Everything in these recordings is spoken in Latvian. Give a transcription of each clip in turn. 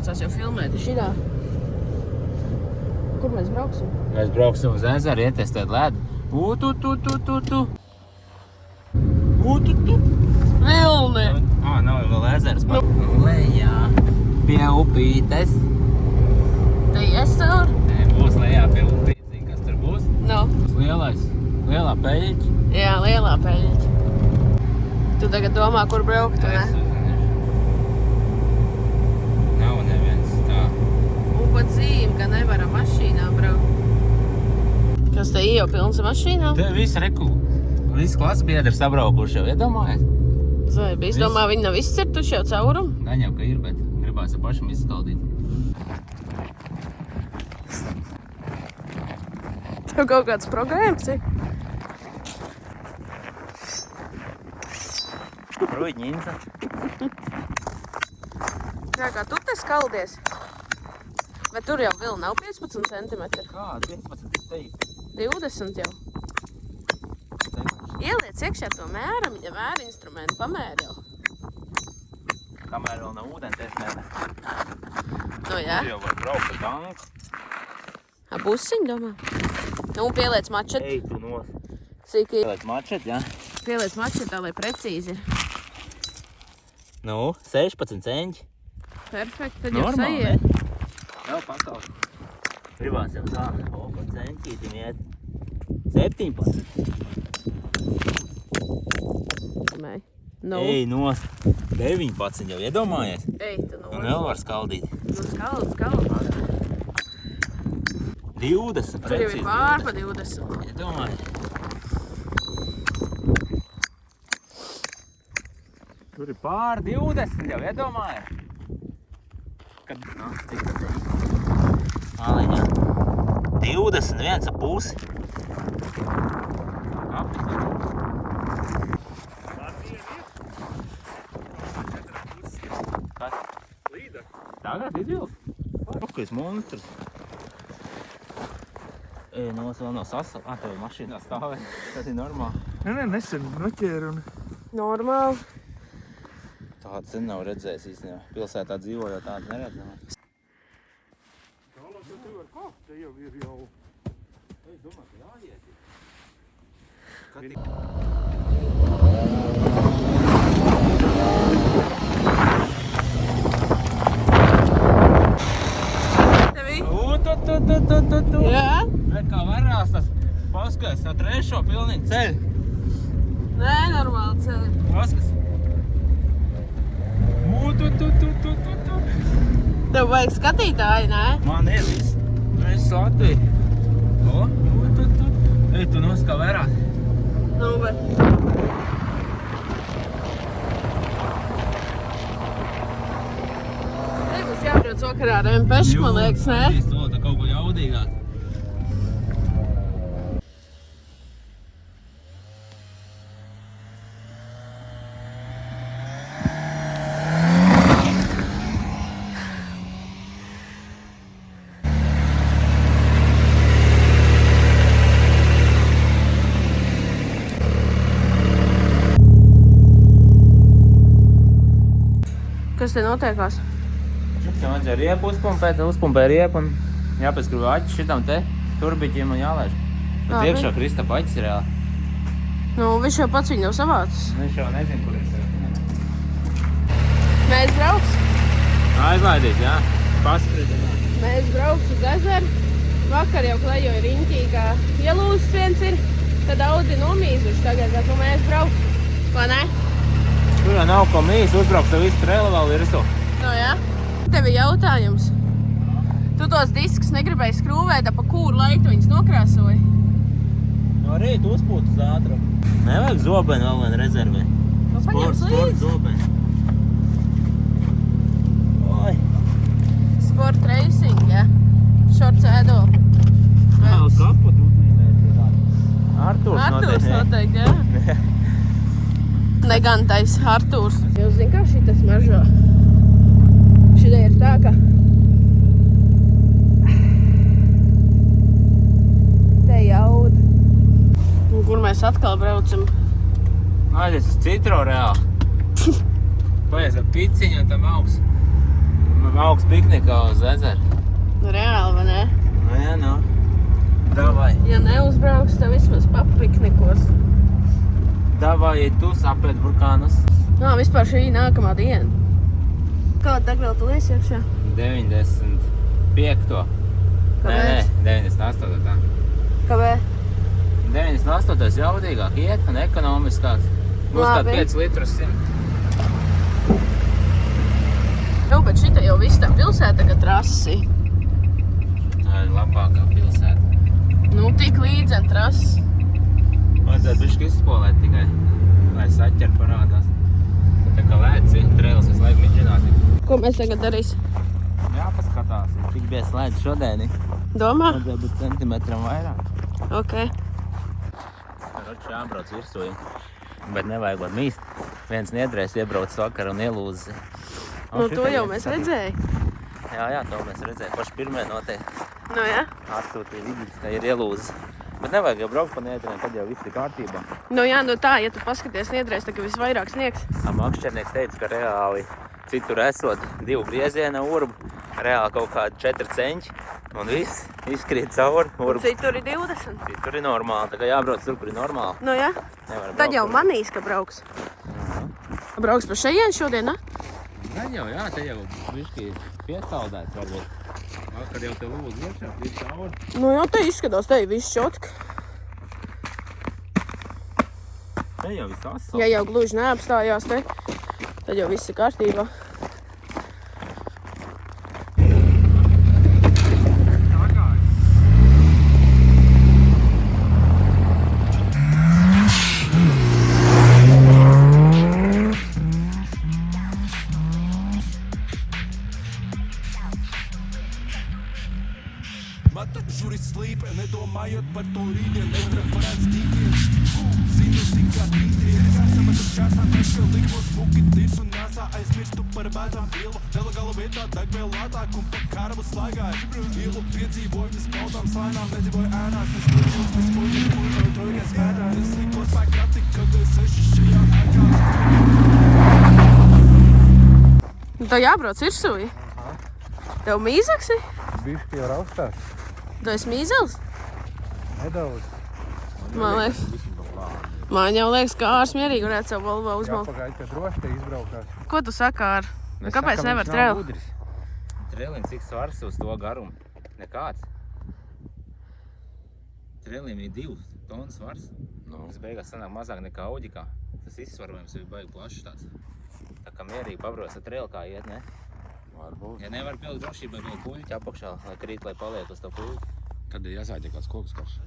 jāmācās jau filmēt. Šitā. Kur mēs brauksim? Mēs brauksim uz ezeru, ietestēt ledu. Vilni! Nav vēl ezers. Lejā pie upītes. Te iesur? Nē, būs lejā pie upītes. Zini, kas tur būs? No. Būs lielā peļķa. Jā, lielā peļņa. Tu tagad domā, kur braukt, ne? Nav neviens tā. Un pat zīme, ka nevaram mašīnā braukt. Kas te jau pilns ar mašīnām? Te viss reku. Viss klases biedri sabraukuši jau, iedomājies? Zai, bija domā, viņi nav izcirtuši jau caurumu? Gan jau, ka ir, bet gribās ar pašam izskaldīt. Tev kaut kāds problēmas ir? Ruiņinsa. Kā tu te skaldies? Bet tur jau vēl nav 15 centimetri. Kā? 15 teikt. 20 jau. Ieliec iekšā to mēra instrumentu, pamēr jau. Kamēr vēl nav ūdens, es mēra. Nu jā. Tur jau var braukt ar tanku. Busiņu domā? Nu, pieliec mačet. Ej, tu nos. Cik ir? Pieliec mačet, jā? Pieliec mačetā, lai precīzi ir. Nu, 16 centi. Perfekti, tad jau Normāli, sajiet. Jau pakaut. Gribās jau tā, pa centītim iet. 17. Mēj. Nu. Ej, nos. 19 jau iedomājies. Ej, tu nu. Un vēl var skaldīt. Nu, skald. 20, Tur jau ir precīzi. pār pa 20. Iedomājies. Tur ir pār 20 jau, iedomājies. Kad, cik tad ir? Māliņā. 21 ap pusi. Kas? Līda. Tagad izvilst? Rukais monstrs. Nos vēl nav sasal. Tev mašīnā stāvē. Tas ir normāli. Nē, nesen noķēru un... Normāli. Tādu sen nav redzējis īstenībā. Pilsētā dzīvojot tādu neredzamā. Tālāk, tu var kāpt, te jau ir jau... Es domāju, ka jāiet. Tevi? Tu. Jā? Bet kā varās tas paskais, tā trešo pilnīgi ceļu. Nē, normāli ceļi. Paskas. Tu. Tev vajag skatītāji, nē? Man ir viss. Viss Latvija. Tu. Ej, tu nos kā varās. Nu, bet... Te būs jābrauc vakarā ar M-pešu, man liekas, nē? To tā kaut ko jaudīgāk. Kas te notiekās? Tam vajadzēja riepu uzpumpēt, uzpumpē riepu un jāpieskrūvē aķis šitam te turbiķiem un jālaiž. Bet Labi. iekšā Kristapa aķis ir reāli. Nu, viņš jau pats viņu nav savācis. Viņš jau nezinu, kur ir. Mēs brauks? Aizlaidīt, jā. Paskatīt. Mēs brauks uz ezeru. Vakar jau klejoja riņķī, kā ielūzis viens ir. Tad daudzi nomīzuši tagad, bet nu mēs brauks. Vai ne? Tur jau nav ko mīs, uzbrauks tev visu trēlu vēl virsū. Nu, jā. Tev ir jautājums. Tu tos diskus negribēji skrūvēt, pa kūru laiku viņus nokrāsoji? No rīta uzpūt uz ātrumu. Nevajag zobeni vēl vien rezervē. Nu, paņems Sport līdzi. zobeni. Oi. Sport racing, jā. Šorts ēdoli. Uz kaputu uzmīmēt. Artūrs noteikti, jā. Negantais Artūrs. Jūs zin, kā šitas maržo? Šitā ir tā, ka... Te jaud. Un kur mēs atkal braucam? Aizies uz Citro reāli. Paies ar piciņu un tam augs. Man augsts piknika uz ezeru. Reāli, vai ne? Nu, jā, nu. Davai. Ja neuzbrauks, tev vismaz papiknikos. Davai, tu sapēt burkānus. Nā, vispār šī nākamā diena. Kāda degviela tu liesi iekšā? 95. Kāpēc? Nē, 98. tā. Kāpēc? 98. jaudīgāk iet un ekonomiskāks. Būs kā Labi. 5 litrus 100. Nu, bet šita jau viss tā pilsēta, ka trasi. Tā ir labākā pilsēta. Nu, tik līdzen trases. Vajadzētu bišķi izspolēt tikai, lai saķer parādās. Tā kā lēdzi, trēlis visu laiku midžinās. Ko mēs tagad darīsim? Jāpaskatās, cik bija slēdz šodieni. Domā? Vajadzētu būt centimetram vairāk. Ok. Roči jābrauc virsuji, bet nevajag būt mīst. Viens niedrēs iebrauc vakar un ielūzi. Nu, to jau mēs redzēja. Jā, to mēs redzēja. Paši pirmie noteikti Nu, jā? atsūtīja vidus, ka ir ielūzi. Bet nevajag jau braukt pa niedrēm, tad jau viss ir kārtībā. Nu, jā, nu tā, ja tu paskaties niedrēs, tā ka visvairāk sniegs. Makšķernieks teica, ka reāli citur esot 2 grieziena urbu, reāli kaut kādi 4 ceņķi un viss izkrīt cauri urbu. Citur ir 20. Citur ir normāli, tā kā jābrauc tur, kur ir normāli. Nu, jā? Nevar Tad jau braukt. manīs, ka brauks. Brauks pa šejienu šodien, ne? Gan jau, jā, te jau višķi piesaldēts varbūt. Vakar jau te lūdzu iekšā, viss cauri. Nu, jau te izskatās, te ir viss čotka. Te jau viss asfalts. Ja jau gluži neapstājās te, tad jau viss ir kārtībā. Mata šuris slīp, nedomājot par to rītdien, nepreparēts tīkiem. Zinu, cik kā tītiem, samata čāsā, ka likmo smuki tirs un nāsā aizmirstu par bētām ielu. Nelegāla vietā degvēl lātāk un pa karabu slēgāju. Ielu piedzīvoju, mēs paudām slēnām, nedzīvoju ēnās, mēs kurjos, mēs kurjos, tojies mētā. Es likos pēc krati, kad es ešu šajā ēkā. Tev jābrauc virsūji. Tev mīzaks ir? Bišķi jau raustās. Tu esi mīzels? Nedaudz. Man jau liekas, ka ārs mierīgi varētu savu Volvo uzmalt. Jāpagaid, ka droši te izbraukās. Ko tu saka, Ār? Kāpēc nevar trēli? Trēlim cik svars uz to garumu? Nekāds. Trēlim ir 2 tonu svars. Tas beigās sanāk mazāk nekā Audikā. Tas izsvarojums ir baigi plašs tāds. Tā kā mierīgi pabrauc ar trēli kā iet, ne? Varbūt. Ja nevar pildu drošībai vēl puļķi apakšā, lai krīt, lai paliek uz to puļķi. Tad ir jāsāģē kāds koks karš.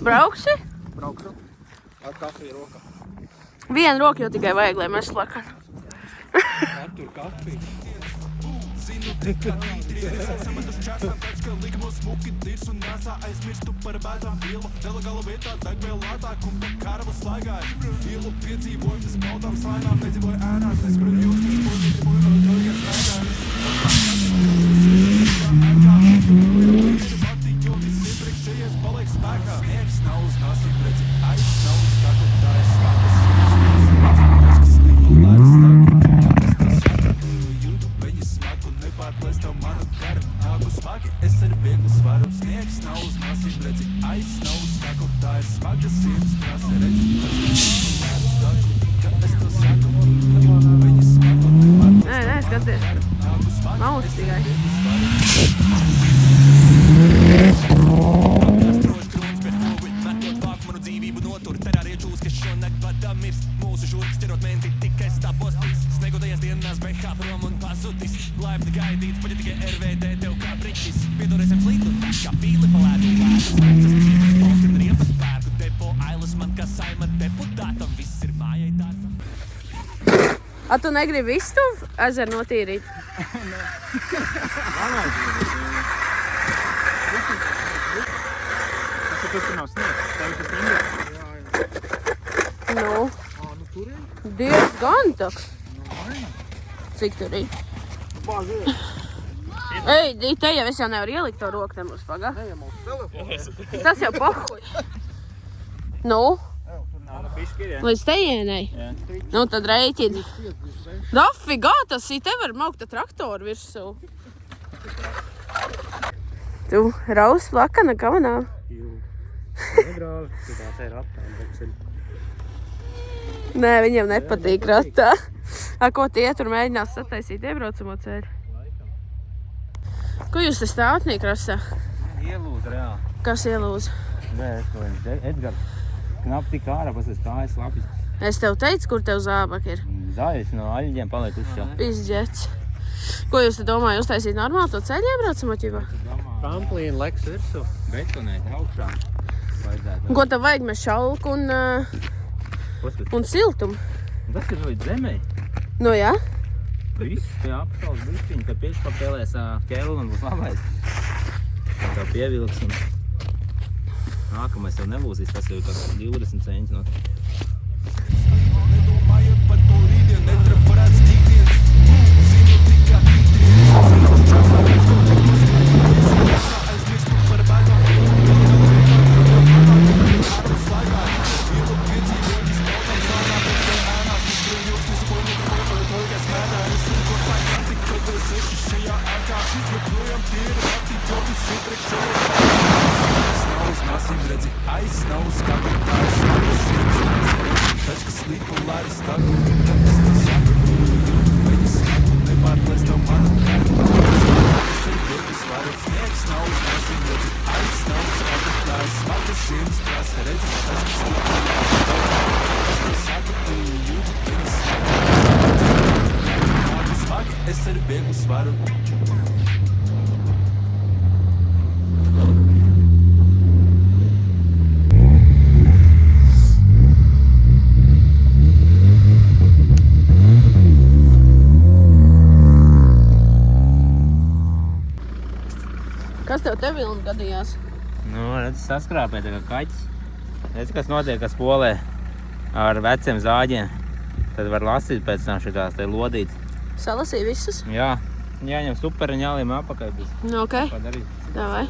Brauksi? Braukšu. Ar kafiju rokā. Vienu roku jau tikai vajag, lai mēs slakam. Tur kafiju. Samatas čāsām, taču, ka likmo smuki tirs un nāsā aizmirstu par bētām ielu. Nelegāla vietā degvēl lātāk un pa karabu slēgāju. Ielu piedzīvoju, mēs paudām slēnām, nedzīvoju ēnās, mēs kurjos, mēs kurjos, tojies mētā. paliek spēkā. Sniegs nav uz nosīm, redzi, aiz nav uz kakla, tā ir smagas sirds. Tačkas līpa lērs taku, kāpēc tā saka, jūtu peņas smaku, nepārplēs tev manu garu. Āgu smagi, es ar vieglu svaru. Sniegs nav uz nosīm, redzi, aiz nav uz kakla, tā ir smagas sirds. Trasa, redzi, tačkas taku, kāpēc tā saka, jūtu peņas smaku, nepārplēs Nē, skaties. Mauc tikai. A tu negribi visu to ezeru notīrīt? Tas nav sniegs. Tev tas sniegs. Nu, Nu tur ir. diezgan tak. Cik tur ir? Ej, te jau es jau nevaru ielikt to roku te mums pagā. Ejam uz telefonu. Tas jau pohuj. Nu, līdz tejienei. Nu, tad rēķini. Rafi, gā, tas ir te var maukt traktoru virsū. Tu raus plakana kavanā. Nē, viņiem nepatīk ratā. A, ko tie tur mēģinās sataisīt iebraucamo ceļu? Ko jūs te stāvotnī krasā? Ielūz reāli. Kas ielūz? Edgars, knap tik ārā, pasas kājas lapis. Es tev teicu, kur tev zābaki ir. Zāļas no aļģiem paliek uzšķā. Pizģets. Ko jūs te domāju, uztaisīt normāli to ceļu iebraucamo ķipa? Tramplīna leks virsū. Betonēt augšā. Vajadzētu. Un ko tev vajag? Mēs šalku un siltumu. Tas ir līdz zemei. Nu, jā? Viss tie apšals bišķiņi, ka piekšpapēlēs ķēlu un būs labais. Tā pievilksim. Nākamais jau nebūsīs, tas jau ir kā 20 centi no. Nedomājot par to rītdien, netraparēts tīkdienas. Zinu tikai tīkdienas. Aizmirstu par bēgām. Ārus laikā. Ielu piedzīvojas tautam sānā. Bet te ēnās izbrīļos. Visu poļu par toļgas mēdā. Es un ko spēkā tik tev seši šajā ēkā. Šis joprojām tie ir rati jogi sipriekšējos. Nav uz māsīm redzi, aiz nav uz kakla. Tā ir smagas sirds. Tačkas līpa lērs taku, kāpēc tā saka, peņas smaku, nepārplēs tev manu garu. Es ar vieglu svaru, sniegs nav uz māsīm redzi, aiz nav uz kakla. Tā ir smagas sirds. Trasa, redzi, tačkas līpa lērs taku, kāpēc tā saka, jūtu peņas smaku. Nāku smagi, es ar vieglu svaru. Kas tev te vilni gadījās? Nu, redz, saskrāpē tā kā kaķis. Redz, kas notiek, kas polē ar veciem zāģiem. Tad var lasīt pēc tam šitās te lodītes. Salasīja visus? Jā, jāņem superi un jāliem apakai būs. Nu, ok. Padarīt. Davai.